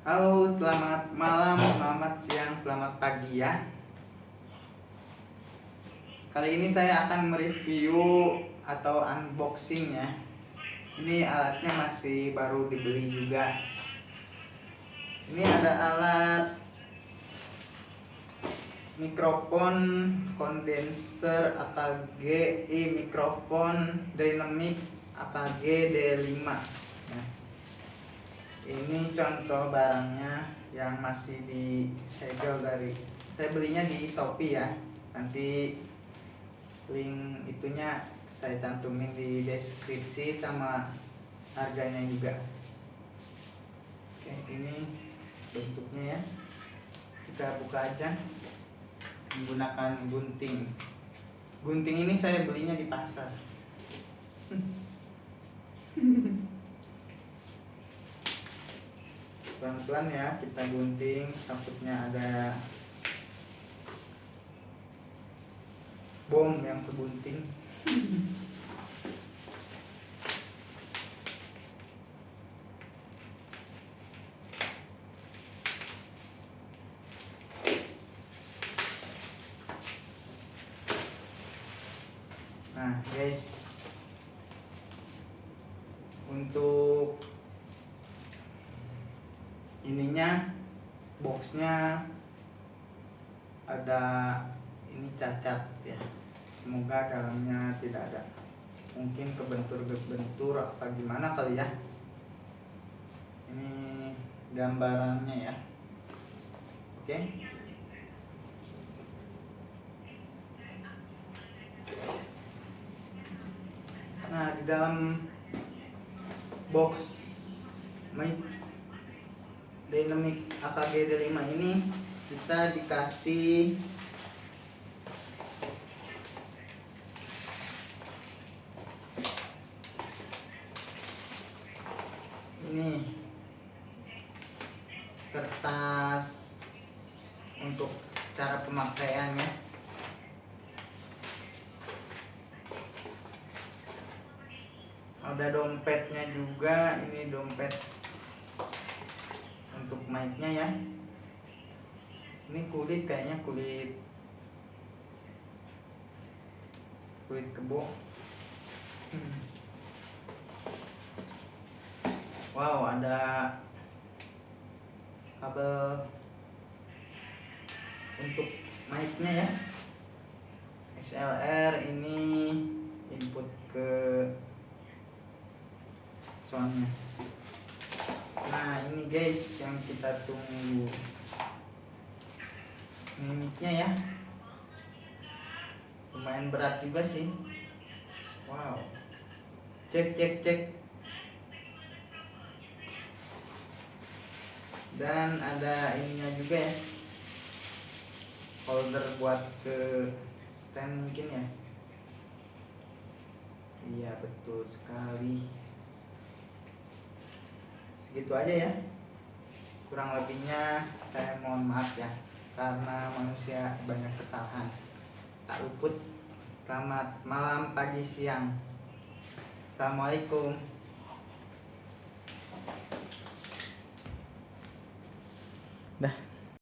Halo, selamat malam, selamat siang, selamat pagi ya. Kali ini saya akan mereview atau unboxing ya. Ini alatnya masih baru dibeli juga. Ini ada alat mikrofon kondenser AKG mikrofon dynamic AKG D5 ya. Ini contoh barangnya yang masih disegel saya belinya di Shopee ya. Nanti link itunya saya cantumin di deskripsi sama harganya juga. Oke, ini bentuknya ya. Kita buka aja menggunakan gunting. Gunting ini saya belinya di pasar. Pelan-pelan ya kita gunting, takutnya ada bom yang kegunting. Nah guys, untuk ininya, boxnya ada ini cacat ya, semoga dalamnya tidak ada, mungkin kebentur apa gimana kali ya. Ini gambarannya ya. Oke. Nah, di dalam box mic Dynamic AKG D5 ini kita dikasih ini kertas untuk cara pemakaiannya. Ada dompetnya juga, ini dompet untuk mic-nya ya. Ini kulit, kayaknya kulit kebo. Wow, ada kabel untuk mic-nya ya. XLR, ini input ke soundnya. Nah ini guys yang kita tunggu, ini mic-nya ya, lumayan berat juga sih. Wow, cek. Dan ada ininya juga ya, holder buat ke stand mungkin ya. Iya betul sekali. Segitu aja ya, kurang lebihnya saya mohon maaf ya, karena manusia banyak kesalahan tak luput. Selamat malam, pagi, siang. Assalamualaikum.